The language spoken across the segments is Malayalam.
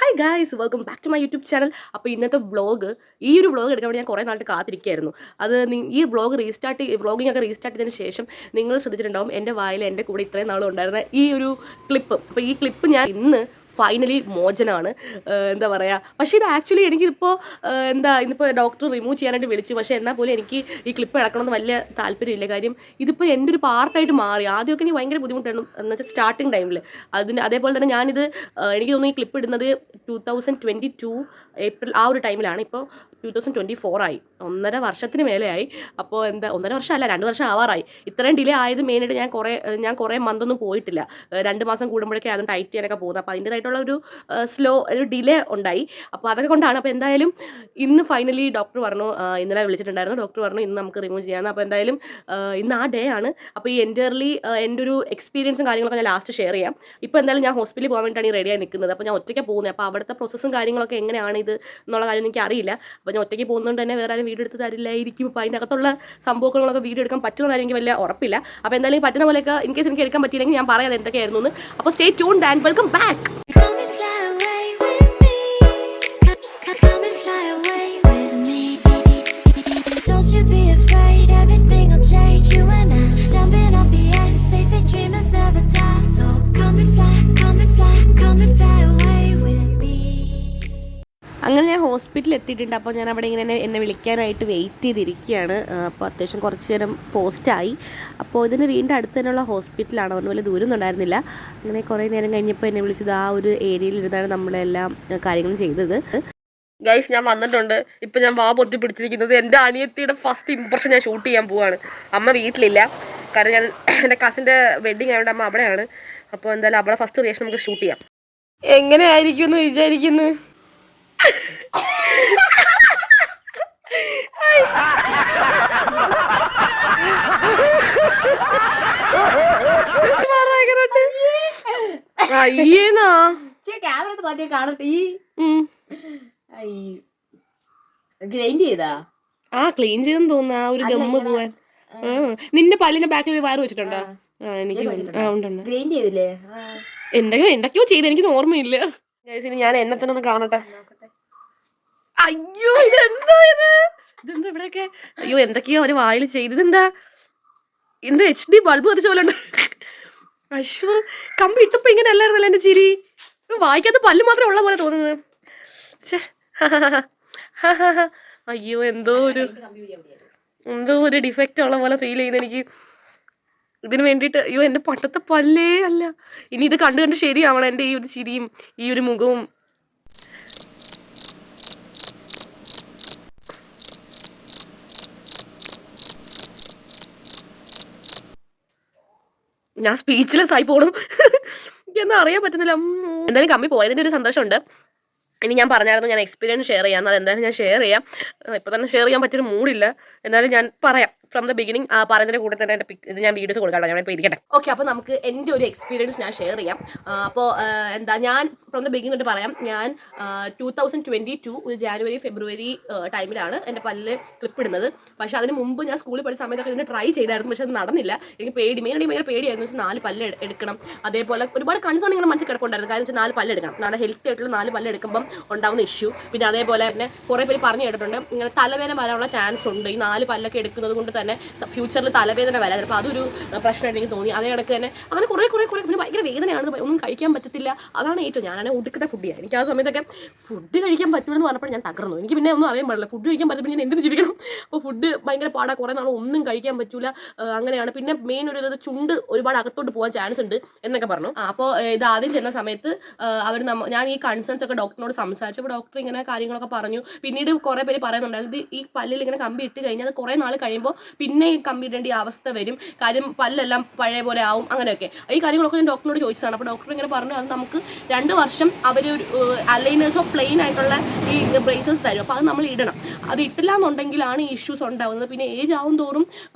Hi guys, welcome back to my YouTube channel. അപ്പോൾ ഇന്നത്തെ വ്ളോഗ് എടുക്കാൻ വേണ്ടി ഞാൻ കുറേ നാളായിട്ട് കാത്തിരിക്കുകയായിരുന്നു. ഈ വ്ളോഗിംഗ് ഒക്കെ റീസ്റ്റാർട്ട് ചെയ്തതിന് ശേഷം നിങ്ങൾ ശ്രദ്ധിച്ചിട്ടുണ്ടാവും എൻ്റെ വായിൽ എൻ്റെ കൂടെ ഇത്രയും നാളും ഉണ്ടായിരുന്ന ഈ ഒരു ക്ലിപ്പ്. അപ്പോൾ ഈ ക്ലിപ്പ് ഞാൻ ഇന്ന് ഫൈനലി മോചനമാണ്. എന്താ പറയുക, പക്ഷേ ഇത് ആക്ച്വലി എനിക്കിപ്പോൾ ഇന്നിപ്പോൾ ഡോക്ടർ റിമൂവ് ചെയ്യാനായിട്ട് വിളിച്ചു. പക്ഷേ എന്നാൽ പോലും എനിക്ക് ഈ ക്ലിപ്പ് ഇളക്കണമെന്ന് വലിയ താല്പര്യമില്ല. കാര്യം ഇതിപ്പോൾ എൻ്റെ ഒരു പാർട്ടായിട്ട് മാറി. ആദ്യമൊക്കെ എനിക്ക് ഭയങ്കര ബുദ്ധിമുട്ടായിരുന്നു, എന്ന് വെച്ചാൽ സ്റ്റാർട്ടിങ് ടൈമിൽ. അതേപോലെ തന്നെ ഞാനിത് എനിക്ക് തോന്നുന്നു ഈ ക്ലിപ്പ് ഇടുന്നത് 2022 ഏപ്രിൽ ആ ഒരു ടൈമിലാണ്. ഇപ്പോൾ 2024 ആയി, 1.5 വർഷത്തിന് മേലെയായി. അപ്പോൾ 1.5 വർഷമല്ല, 2 വർഷം ആവാറായി. ഇത്രയും ഡിലേ ആയത് മെയിനായിട്ട് ഞാൻ കുറേ മന്തൊന്നും പോയിട്ടില്ല. 2 മാസം കൂടുമ്പോഴൊക്കെ അതും ടൈറ്റ് ചെയ്യാനൊക്കെ പോകുന്നത്. അപ്പോൾ അതിൻ്റേതായിട്ടുള്ള ഒരു ഡിലേ ഉണ്ടായി. അപ്പോൾ അതൊക്കെ കൊണ്ടാണ്. അപ്പോൾ എന്തായാലും ഇന്ന് ഫൈനലി ഡോക്ടർ പറഞ്ഞു, ഇന്നലെ വിളിച്ചിട്ടുണ്ടായിരുന്നു, ഡോക്ടർ പറഞ്ഞു ഇന്ന് നമുക്ക് റിമൂവ് ചെയ്യാമെന്ന്. അപ്പോൾ എന്തായാലും ഇന്ന് ആ ഡേ ആണ്. അപ്പോൾ ഈ എൻ്റെ ഒരു എക്സ്പീരിയൻസും കാര്യങ്ങളൊക്കെ ഞാൻ ലാസ്റ്റ് ഷെയർ ചെയ്യാം. ഇപ്പോൾ എന്തായാലും ഞാൻ ഹോസ്പിറ്റലിൽ പോകാൻ വേണ്ടിയിട്ടാണ് ഈ റെഡിയായി നിൽക്കുന്നത്. അപ്പോൾ ഞാൻ ഒറ്റയ്ക്ക് പോകുന്നത്. അപ്പോൾ അവിടുത്തെ പ്രോസസ്സും കാര്യങ്ങളൊക്കെ എങ്ങനെയാണ് ഇത് എന്നുള്ള കാര്യം എനിക്ക് അറിയില്ല. അപ്പോൾ ഞാൻ ഒറ്റയ്ക്ക് പോകുന്നതുകൊണ്ട് തന്നെ വേറെ ആരും വീഡിയോ എടുത്ത് തരില്ലായിരിക്കും. അപ്പോൾ അതിനകത്തുള്ള സംഭവങ്ങളൊക്കെ വീഡിയോ എടുക്കാൻ പറ്റുന്ന കാര്യം എനിക്ക് വലിയ ഉറപ്പില്ല. അപ്പോൾ എന്തായാലും പറ്റുന്ന പോലെയൊക്കെ ഇൻ കേസ് എനിക്ക് എടുക്കാൻ പറ്റിയില്ലെങ്കിൽ ഞാൻ പറയാം എന്തൊക്കെയായിരുന്നു എന്ന്. അപ്പോൾ stay tuned and welcome back. അങ്ങനെ ഞാൻ ഹോസ്പിറ്റലിൽ എത്തിയിട്ടുണ്ട്. അപ്പോൾ ഞാൻ അവിടെ ഇങ്ങനെ എന്നെ വിളിക്കാനായിട്ട് വെയിറ്റ് ചെയ്തിരിക്കുകയാണ്. അപ്പോൾ അത്യാവശ്യം കുറച്ച് നേരം പോസ്റ്റായി. അപ്പോൾ ഇതിന് വീണ്ടും അടുത്ത് തന്നെയുള്ള ഹോസ്പിറ്റലാണ്, അതുകൊണ്ട് വലിയ ദൂരമൊന്നും ഉണ്ടായിരുന്നില്ല. അങ്ങനെ കുറേ നേരം കഴിഞ്ഞപ്പോൾ എന്നെ വിളിച്ചത് ആ ഒരു ഏരിയയിൽ ഇരുന്നാണ് നമ്മളെല്ലാം കാര്യങ്ങളും ചെയ്തത്. ഗൈസ്, ഞാൻ വന്നിട്ടുണ്ട്. ഇപ്പം ഞാൻ പൊത്തി പിടിച്ചിരിക്കുന്നത് എൻ്റെ അനിയത്തിയുടെ ഫസ്റ്റ് ഇംപ്രഷൻ ഞാൻ ഷൂട്ട് ചെയ്യാൻ പോവാണ്. അമ്മ വീട്ടിലില്ല, കാരണം ഞാൻ എൻ്റെ കസിൻ്റെ വെഡ്ഡിങ് ആയതുകൊണ്ട് അമ്മ അവിടെയാണ്. അപ്പോൾ എന്തായാലും അവിടെ ഫസ്റ്റ് റിയാക്ഷൻ നമുക്ക് ഷൂട്ട് ചെയ്യാം. എങ്ങനെയായിരിക്കും എന്ന് വിചാരിക്കുന്നു? അയ്യേന്നാ ക്യാമറ മാറ്റിയ കാണട്ടെ. ഗ്രൈൻഡ് ചെയ്താ ക്ലീൻ ചെയ്തെന്ന് തോന്നുന്നു. ആ ഒരു ഗമ്മ് പോവാൻ. നിന്റെ പല്ലിന്റെ ബാക്കിൽ വയറ് വെച്ചിട്ടുണ്ടോ? എനിക്ക് ഗ്രൈൻഡ് ചെയ്തില്ലേ? എന്തൊക്കെയോ ചെയ്ത് എനിക്ക് ഓർമ്മയില്ല. ഞാൻ എന്നെ തന്നെ ഒന്ന് കാണട്ടെ. അയ്യോ, ഇതെന്താ ഇവിടെയൊക്കെ? അയ്യോ, എന്തൊക്കെയോ ഒരു വായിൽ ചെയ്തത്. എന്താ HD ബൾബ് കത്തിച്ച പോലെ ഉണ്ട്. അശ്വ, കമ്പി ഇട്ടപ്പോ ഇങ്ങനെ അല്ലായിരുന്നല്ലോ എന്റെ ചിരി. വായിക്കാത്ത പല്ല് മാത്രമേ ഉള്ള പോലെ തോന്നുന്നത്. അയ്യോ, എന്തോ ഒരു ഡിഫക്റ്റ് ഉള്ള പോലെ ഫീൽ ചെയ്യുന്നത് എനിക്ക്. ഇതിന് വേണ്ടിയിട്ട് അയ്യോ, എൻ്റെ പണ്ടത്തെ പല്ലേ അല്ല. ഇനി ഇത് കണ്ട് ശരിയാവണം എൻ്റെ ഈ ഒരു ചിരിയും ഈ ഒരു മുഖവും. ഞാൻ സ്പീച്ച്ലെസ് ആയി പോകണം. എനിക്കൊന്നും അറിയാൻ പറ്റുന്നില്ല. എന്തായാലും കമ്പി പോയതിൻ്റെ ഒരു സന്തോഷമുണ്ട്. ഇനി ഞാൻ പറഞ്ഞായിരുന്നു ഞാൻ എക്സ്പീരിയൻസ് ഷെയർ ചെയ്യാം. അതെന്തായാലും ഞാൻ ഷെയർ ചെയ്യാം. ഇപ്പം തന്നെ ഷെയർ ചെയ്യാൻ പറ്റിയൊരു മൂഡില്ല. എന്നാലും ഞാൻ പറയാം ഫ്രം ദ ബിഗിനിങ്. പറയുന്നതിൻ്റെ കൂടെ തന്നെ എൻ്റെ ഇത് ഞാൻ വീഡിയോസ് കൊടുക്കാം. ഞാൻ ഇപ്പോൾ ഇരിക്കട്ടെ. ഓക്കെ, അപ്പോൾ നമുക്ക് എൻ്റെ ഒരു എക്സ്പീരിയൻസ് ഞാൻ ഷെയർ ചെയ്യാം. അപ്പോൾ ഞാൻ ഫ്രം ദ ബിഗിനിങ് തൊട്ട് പറയാം. ഞാൻ 2022 ഒരു ജാനുവരി ഫെബ്രുവരി ടൈമിലാണ് എൻ്റെ പല്ല് ക്ലിപ്പ് ഇടുന്നത്. പക്ഷേ അതിന് മുമ്പ് ഞാൻ സ്കൂളിൽ പഠിച്ച സമയത്തൊക്കെ ഇതിന് ട്രൈ ചെയ്തായിരുന്നു. പക്ഷേ അത് നടന്നില്ല. എനിക്ക് ഭയങ്കര പേടിയായിരുന്നു. 4 പല്ല് എടുക്കണം. അതേപോലെ ഒരുപാട് കൺസേൺ ഇങ്ങനെ മനസ്സിൽ കിടപ്പുണ്ടായിരുന്നു. കാര്യം വെച്ചാൽ 4 പല്ല് എടുക്കണം. നമ്മുടെ ഹെൽത്തി ആയിട്ടുള്ള 4 പല്ല് എടുക്കുമ്പം ഉണ്ടാവുന്ന ഇഷ്യൂ. പിന്നെ അതേപോലെ തന്നെ കുറേ പേര് പറഞ്ഞു കേട്ടിട്ടുണ്ട് ഇങ്ങനെ തലവേദന വരാനുള്ള ചാൻസ് ഉണ്ട്. ഈ 4 പല്ലൊക്കെ എടുക്കുന്നത് കൊണ്ട് തന്നെ ഫ്യൂച്ചറിൽ തലവേദന വരാൻ. അപ്പോൾ അതൊരു പ്രശ്നമായിട്ട് എനിക്ക് തോന്നി. അതേ കണക്ക് തന്നെ അങ്ങനെ കുറേ പിന്നെ ഭയങ്കര വേദനയാണ്, ഒന്നും കഴിക്കാൻ പറ്റത്തില്ല. അതാണ് ഏറ്റവും ഞാനാണെങ്കിൽ ഒടുക്കത്തെ ഫുഡ് ചെയ്യാം. എനിക്ക് ആ സമയത്തൊക്കെ ഫുഡ് കഴിക്കാൻ പറ്റുമെന്ന് പറഞ്ഞപ്പോൾ ഞാൻ തകർന്നു. എനിക്ക് പിന്നെ ഒന്നും അറിയാൻ പാടില്ല. ഫുഡ് കഴിക്കാൻ പറ്റുമ്പോൾ ഞാൻ എന്തിനു ജീവിക്കണം? അപ്പോൾ ഫുഡ് ഭയങ്കര പാടാ. കുറേ നാൾ ഒന്നും കഴിക്കാൻ പറ്റൂല. അങ്ങനെയാണ്. പിന്നെ മെയിൻ ഒരു ചുണ്ട് ഒരുപാട് അകത്തോട്ട് പോകാൻ ചാൻസ് ഉണ്ട് എന്നൊക്കെ പറഞ്ഞു. അപ്പോൾ ഇത് ആദ്യം ചെന്ന സമയത്ത് ഞാൻ ഈ കൺസേൺസ് ഒക്കെ ഡോക്ടറിനോട് സംസാരിച്ചു. അപ്പോൾ ഡോക്ടർ ഇങ്ങനെ കാര്യങ്ങളൊക്കെ പറഞ്ഞു. പിന്നീട് കുറേ പേര് പറയുന്നുണ്ടായിരുന്നു ഈ പല്ലിൽ ഇങ്ങനെ കമ്പി ഇട്ട് കഴിഞ്ഞാൽ അത് കുറേ നാൾ കഴിയുമ്പോൾ പിന്നെ ഈ കമ്പി ഇടേണ്ട അവസ്ഥ വരും. കാര്യം പല്ലെല്ലാം പഴയ പോലെ ആവും. അങ്ങനെയൊക്കെ ഈ കാര്യങ്ങളൊക്കെ ഞാൻ ഡോക്ടറിനോട് ചോദിച്ചതാണ്. അപ്പോൾ ഡോക്ടർ ഇങ്ങനെ പറഞ്ഞു അത് നമുക്ക് 2 വർഷം അവർ ഒരു അലൈനേഴ്സോ പ്ലെയിൻ ആയിട്ടുള്ള ഈ ബ്രേസസ് തരും. അപ്പോൾ അത് നമ്മൾ ഇടണം. അത് ഇട്ടില്ല എന്നുണ്ടെങ്കിലാണ് ഈ ഇഷ്യൂസ് ഉണ്ടാകുന്നത്. പിന്നെ ഏജ് ആവും തോറും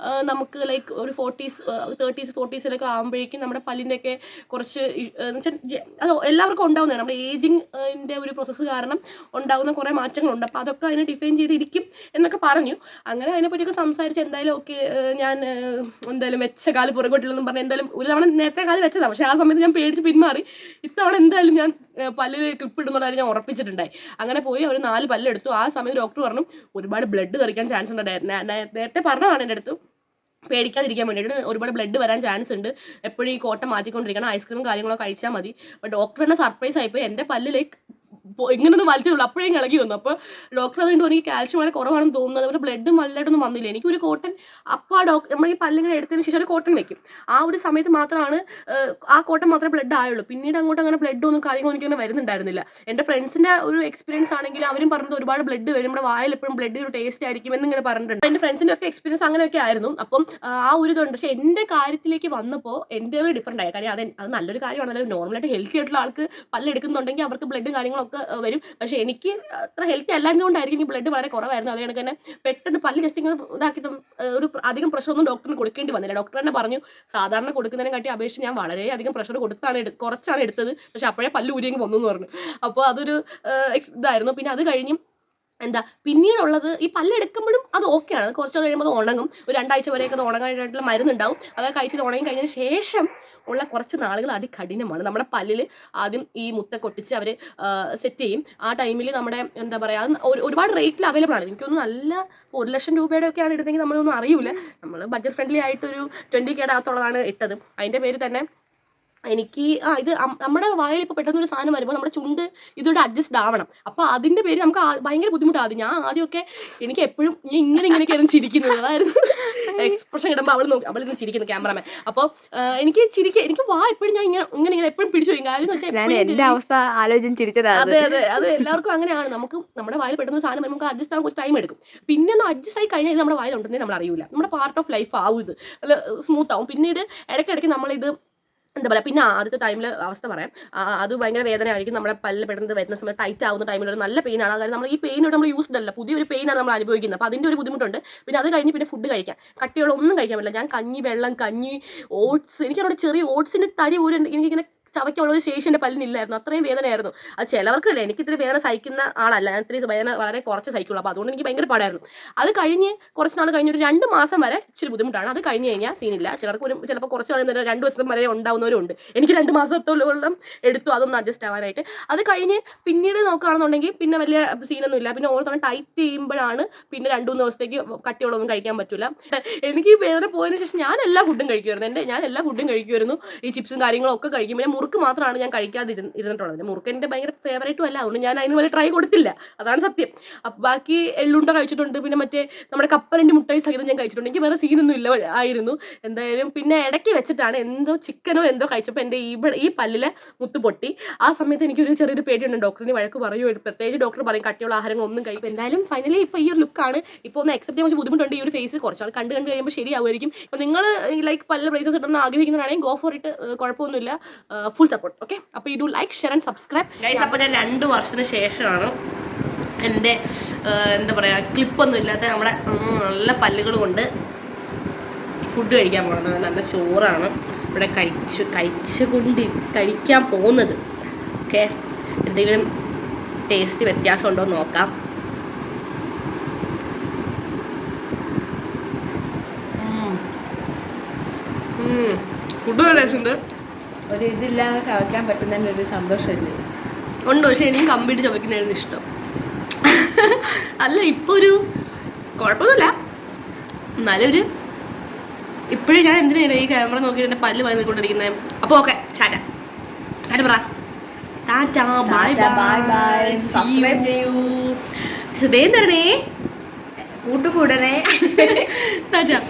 നമുക്ക് ലൈക്ക് ഒരു 40s 30s 40s ആകുമ്പോഴേക്കും നമ്മുടെ പല്ലിൻ്റെയൊക്കെ കുറച്ച് അത് എല്ലാവർക്കും ഉണ്ടാവുന്നതാണ്. നമ്മുടെ ഏജിങ്ങിൻ്റെ ഒരു പ്രോസസ്സ് കാരണം ഉണ്ടാകുന്ന കുറേ മാറ്റങ്ങളുണ്ട്. അപ്പോൾ അതൊക്കെ അതിനെ ഡിഫൈൻ ചെയ്തിരിക്കും എന്നൊക്കെ പറഞ്ഞു. അങ്ങനെ അതിനെപ്പറ്റിയൊക്കെ സംസാരിച്ച് എന്തായാലും എന്തായാലും ഓക്കെ ഞാൻ എന്തായാലും വെച്ച കാല് പുറകോട്ടില്ലെന്നും പറഞ്ഞ് എന്തായാലും ഒരു തവണ നേരത്തെ കാല് വെച്ചതാണ്. പക്ഷേ ആ സമയത്ത് ഞാൻ പേടിച്ച് പിന്മാറി. ഇത്തവണ എന്തായാലും ഞാൻ പല്ലിൽ ക്ലിപ്പ് ഇടുന്നതായിട്ട് ഞാൻ ഉറപ്പിച്ചിട്ടുണ്ടായി. അങ്ങനെ പോയി ഒരു 4 പല്ലെടുത്തു. ആ സമയത്ത് ഡോക്ടർ പറഞ്ഞു ഒരുപാട് ബ്ലഡ് തെറിക്കാൻ ചാൻസ് ഉണ്ട്. നേരത്തെ പറഞ്ഞതാണ് എൻ്റെ അടുത്ത് പേടിക്കാതിരിക്കാൻ വേണ്ടിയിട്ട്. ഒരുപാട് ബ്ലഡ് വരാൻ ചാൻസ് ഉണ്ട്, എപ്പോഴും ഈ കോട്ട മാറ്റിക്കൊണ്ടിരിക്കണം, ഐസ്ക്രീം കാര്യങ്ങളൊക്കെ കഴിച്ചാൽ മതി. അപ്പോൾ ഡോക്ടർ തന്നെ സർപ്രൈസ് ആയിപ്പോയി. എൻ്റെ പല്ലിലേക്ക് ഇങ്ങനൊന്നും വലിച്ചതുള്ളൂ, അപ്പോഴേ ഇളകി വന്നു. അപ്പോൾ ഡോക്ടർ അതുകൊണ്ട് എനിക്ക് കാൽഷ്യം വളരെ കുറവാണെന്ന് തോന്നുന്നത്. അതുപോലെ ബ്ലഡും വലുതായിട്ടൊന്നും വന്നില്ല. എനിക്കൊരു കോട്ടൺ അപ്പോൾ നമ്മൾ ഈ പല്ലിങ്ങനെ എടുത്തതിന് ശേഷം ഒരു കോട്ടൺ വെക്കും. ആ ഒരു സമയത്ത് മാത്രമാണ് ആ കോട്ടൺ മാത്രമേ ബ്ലഡ് ആയുള്ളൂ. പിന്നീട് അങ്ങോട്ട് അങ്ങനെ ബ്ലഡൊന്നും കാര്യങ്ങളൊന്നും എനിക്കങ്ങനെ വരുന്നുണ്ടായിരുന്നില്ല. എൻ്റെ ഫ്രണ്ട്സിൻ്റെ ഒരു എക്സ്പീരിയൻസ് ആണെങ്കിൽ അവരും പറഞ്ഞത് ഒരുപാട് ബ്ലഡ് വരും, നമ്മുടെ വായിൽ എപ്പോഴും ബ്ലഡ് ഒരു ടേസ്റ്റ് ആയിരിക്കും എന്നിങ്ങനെ പറഞ്ഞിട്ടുണ്ട്. എൻ്റെ ഫ്രണ്ട്സിൻ്റെ ഒക്കെ എക്സ്പീരിയൻസ് അങ്ങനെയൊക്കെ ആയിരുന്നു. അപ്പം ആ ഒരു ഇതുണ്ട്. പക്ഷേ എൻ്റെ കാര്യത്തിലേക്ക് വന്നപ്പോൾ എൻ്റെ ഡിഫറൻ്റ് ആയി. കാര്യം അത് നല്ലൊരു കാര്യമാണ്. അതായത് നോർമലായിട്ട് ഹെൽത്തി ആയിട്ടുള്ള ആൾക്ക് പല്ലെടുക്കുന്നുണ്ടെങ്കിൽ അവർക്ക് ബ്ലഡും കാര്യങ്ങളൊക്കെ വരും. പക്ഷേ എനിക്ക് അത്ര ഹെൽത്തി അല്ലാത്തതുകൊണ്ടായിരിക്കും ഈ ബ്ലഡ് വളരെ കുറവായിരുന്നു. അതുകൊണ്ട് തന്നെ പെട്ടെന്ന് പല്ല് ജസ്റ്റ് ഇങ്ങനെ ഇതാക്കി ഒരു അധികം പ്രഷറൊന്നും ഡോക്ടറിന് കൊടുക്കേണ്ടി വന്നില്ല. ഡോക്ടർ തന്നെ പറഞ്ഞു സാധാരണ കൊടുക്കുന്നതിനെ കാട്ടി അപേക്ഷിച്ച് ഞാൻ വളരെയധികം പ്രഷർ കുറച്ചാണ് എടുത്തത്. പക്ഷെ അപ്പോഴേ പല്ല് ഊരിയെങ്കിൽ വന്നു എന്ന് പറഞ്ഞു. അപ്പോൾ അതൊരു ഇതായിരുന്നു. പിന്നെ അത് കഴിഞ്ഞ് പിന്നീടുള്ളത് ഈ പല്ലെടുക്കുമ്പോഴും അത് ഓക്കെയാണ്. അത് കുറച്ച് കഴിയുമ്പോൾ അത് ഉണങ്ങും. ഒരു 2 ആഴ്ച വരെയൊക്കെ അത് ഉണങ്ങാനായിട്ടുള്ള മരുന്നുണ്ടാവും. അതൊക്കെ കഴിച്ചത് ഉണങ്ങി കഴിഞ്ഞതിന് ശേഷം ഉള്ള കുറച്ച് നാളുകൾ അതികഠിനമാണ്. നമ്മുടെ പല്ലിൽ ആദ്യം ഈ മുത്തൊക്കെ ഒട്ടിച്ച് അവർ സെറ്റ് ചെയ്യും. ആ ടൈമിൽ നമ്മുടെ എന്താ പറയുക, അത് ഒരുപാട് റേറ്റിൽ അവൈലബിൾ ആണ്. എനിക്കൊന്നും നല്ല 1 ലക്ഷം രൂപയുടെ ഒക്കെയാണ് ഇടുന്നെങ്കിൽ നമ്മളൊന്നും അറിയില്ല. നമ്മൾ ബഡ്ജറ്റ് ഫ്രണ്ട്ലി ആയിട്ടൊരു 20K അകത്തുള്ളതാണ് ഇട്ടത്. അതിൻ്റെ പേര് തന്നെ എനിക്ക് ഇത് നമ്മുടെ വായിൽ ഇപ്പോൾ പെട്ടെന്ന് ഒരു സാധനം വരുമ്പോൾ നമ്മുടെ ചുണ്ട് ഇതോടെ അഡ്ജസ്റ്റ് ആവണം. അപ്പോൾ അതിൻ്റെ പേര് നമുക്ക് ഭയങ്കര ബുദ്ധിമുട്ടാണ്. ഞാൻ ആദ്യമൊക്കെ എനിക്ക് എപ്പോഴും ഇങ്ങനെയൊക്കെയായിരുന്നു ചിരിക്കുന്നത്. അതായിരുന്നു എക്സ്പ്രഷൻ ഇടുമ്പോൾ അവളിന്ന് ചിരിക്കുന്നു ക്യാമറമാൻ. അപ്പോൾ എനിക്ക് വാ എപ്പോഴും ഞാൻ ഇങ്ങനെ എപ്പോഴും പിടിച്ചു പോയി. കാര്യം എന്ന് വെച്ചാൽ എൻ്റെ അവസ്ഥ ആലോചിച്ചിരിച്ചതാണ്. അതെ അത് എല്ലാവർക്കും അങ്ങനെയാണ്. നമ്മുടെ വായിൽ പെട്ടെന്ന് സാധനം വരുമ്പോൾ നമുക്ക് അഡ്ജസ്റ്റ് ആകാൻ കുറച്ച് ടൈം എടുക്കും. പിന്നെ ഒന്ന് അഡ്ജസ്റ്റ് ആയി കഴിഞ്ഞാൽ ഇത് നമ്മുടെ വായിൽ ഉണ്ടെങ്കിൽ നമ്മൾ അറിയില്ല. നമ്മുടെ പാർട്ട് ഓഫ് ലൈഫ് ആവും. ഇത് സ്മൂത്ത് ആവും. പിന്നീട് ഇടയ്ക്കിടയ്ക്ക് നമ്മളിത് എന്താ പറയുക, പിന്നെ ആദ്യത്തെ ടൈമിൽ അവസ്ഥ പറയാം. അത് ഭയങ്കര വേദനയായിരിക്കും. നമ്മുടെ പല്ല് പെട്ടെന്ന് വരുന്ന സമയത്ത് ടൈറ്റ് ആവുന്ന ടൈമിൽ ഒരു നല്ല പെയിനാണ്. അതായത് നമ്മൾ ഈ പെയിനോട് നമ്മൾ യൂസ്ഡ് അല്ല, പുതിയൊരു പെയിനാണ് നമ്മൾ അനുഭവിക്കുന്നത്. അപ്പോൾ അതിൻ്റെ ഒരു ബുദ്ധിമുട്ടുണ്ട്. പിന്നെ അത് കഴിഞ്ഞ് പിന്നെ ഫുഡ് കഴിക്കാം, കട്ടിയുള്ള ഒന്നും കഴിക്കാൻ പറ്റില്ല. ഞാൻ കഞ്ഞി ഓട്സ്, എനിക്കവിടെ ചെറിയ ഓട്സിൻ്റെ തരി പോലും എനിക്കിങ്ങനെ ചവയ്ക്കുള്ള ഒരു ശേഷി എൻ്റെ പല്ലിനില്ലായിരുന്നു. അത്രയും വേദനയായിരുന്നു. അത് ചിലവർക്കല്ല, എനിക്ക് ഇത്തിരി വേദന സഹിക്കുന്ന ആളല്ല. ഞാൻ ഇത്തിരി വേദന വളരെ കുറച്ച് സഹിക്കുള്ളൂ. അപ്പോൾ അതുകൊണ്ട് എനിക്ക് ഭയങ്കര പാടായിരുന്നു. അത് കഴിഞ്ഞ് കുറച്ച് നാൾ കഴിഞ്ഞ് ഒരു 2 മാസം വരെ ഇച്ചിരി ബുദ്ധിമുട്ടാണ്. അത് കഴിഞ്ഞ് കഴിഞ്ഞാൽ സീനില്ല. ചിലപ്പോൾ കുറച്ച് നാൾ 2 ദിവസം വരെ ഉണ്ടാവുന്നവരുണ്ട്. എനിക്ക് 2 മാസത്തോളം എടുത്തു അതൊന്ന് അഡ്ജസ്റ്റ് ആവാനായിട്ട്. അത് കഴിഞ്ഞ് പിന്നീട് നോക്കുകയാണെന്നുണ്ടെങ്കിൽ പിന്നെ വലിയ സീനൊന്നും ഇല്ല. പിന്നെ ഓരോ തവണ ടൈറ്റ് ചെയ്യുമ്പോഴാണ് പിന്നെ 2-3 ദിവസത്തേക്ക് കട്ടിയുള്ളതൊന്നും കഴിക്കാൻ പറ്റില്ല. എനിക്ക് വേദന പോയതിനു ശേഷം ഞാൻ എല്ലാ ഫുഡും കഴിക്കുമായിരുന്നു. ഈ ചിപ്സും കാര്യങ്ങളും ഒക്കെ കഴിക്കും. പിന്നെ മുറുക്ക് മാത്രമാണ് ഞാൻ കഴിക്കാതെ ഇരുന്നിട്ടുള്ളത്. മുറുക്ക് എൻ്റെ ഭയങ്കര ഫേവറേറ്റും അല്ല. അതുകൊണ്ട് ഞാൻ അതിന് വലിയ ട്രൈ കൊടുത്തില്ല. അതാണ് സത്യം. അപ്പം ബാക്കി എള്ളുണ്ട കഴിച്ചിട്ടുണ്ട്. പിന്നെ മറ്റേ നമ്മുടെ കപ്പലണ്ടി മുട്ടായി സഹിതം ഞാൻ കഴിച്ചിട്ടുണ്ട്. എനിക്ക് വേറെ സീനൊന്നും ഇല്ല ആയിരുന്നു എന്തായാലും. പിന്നെ ഇടയ്ക്ക് വെച്ചിട്ടാണ് എന്തോ ചിക്കനോ എന്തോ കഴിച്ചപ്പോൾ എൻ്റെ ഈ പല്ലിലെ മുത്ത് പൊട്ടി. ആ സമയത്ത് എനിക്കൊരു ചെറിയൊരു പേടിയുണ്ട്. ഡോക്ടറിന് വഴക്ക് പറയുമോ, പ്രത്യേകിച്ച് ഡോക്ടർ പറയും കട്ടിയുള്ള ആഹാരങ്ങൾ ഒന്നും കഴിക്കും. എന്തായാലും ഫൈനലി ഇപ്പോൾ ഈ ഒരു ലുക്കാണ്. ഇപ്പോൾ ഒന്ന് അക്സെപ്റ്റ് ചെയ്യാൻ കുറച്ച് ബുദ്ധിമുട്ടുണ്ട്. ഈ ഒരു ഫേസ് കുറച്ചാൾ കണ്ട് കഴിയുമ്പോൾ ശരിയാവുമായിരിക്കും. അപ്പോൾ നിങ്ങൾ ലൈക്ക് പല ബ്രേസസ് ഇട്ടൊന്ന് ആഗ്രഹിക്കുന്നതാണെങ്കിൽ ഗോ ഫോർ ഇട്ട്, കുഴപ്പമൊന്നുമില്ല. Full support. ഓക്കെ, അപ്പോൾ you do like, share and subscribe guys. അപ്പോൾ ഞാൻ 2 വർഷത്തിന് ശേഷമാണ് എൻ്റെ എന്താ പറയുക ക്ലിപ്പൊന്നും ഇല്ലാത്ത നമ്മുടെ നല്ല പല്ലുകൾ കൊണ്ട് ഫുഡ് കഴിക്കാൻ പോകുന്നത്. നല്ല ചോറാണ് ഇവിടെ കഴിക്കാൻ പോകുന്നത്. ഓക്കെ, എന്തെങ്കിലും ടേസ്റ്റ് വ്യത്യാസം ഉണ്ടോ എന്ന് നോക്കാം. ഫുഡ് നല്ല ടേസ്റ്റ് ഉണ്ട്. ഒരു ഇതില്ലാതെ ചവയ്ക്കാൻ പറ്റുന്നതിൻ്റെ ഒരു സന്തോഷമില്ലേ ഉണ്ട്. പക്ഷെ എനിക്ക് കമ്പിട്ട് ചവയ്ക്കുന്നതായിരുന്നു ഇഷ്ടം. അല്ല, ഇപ്പോൾ ഒരു കുഴപ്പമൊന്നുമില്ല. എന്നാലൊരു ഇപ്പോഴും ഞാൻ എന്തിനാണ് ഈ ക്യാമറ നോക്കിയിട്ട് എൻ്റെ പല്ല് വന്നിക്കൊണ്ടിരിക്കുന്നത്. അപ്പോൾ ഓക്കെ, പറ ടാറ്റാ, ബൈ ബൈ, സബ്സ്ക്രൈബ് ചെയ്യൂ, ഹൃദയം തരണേ, കൂട്ടുകൂടണേ, ടാറ്റാ.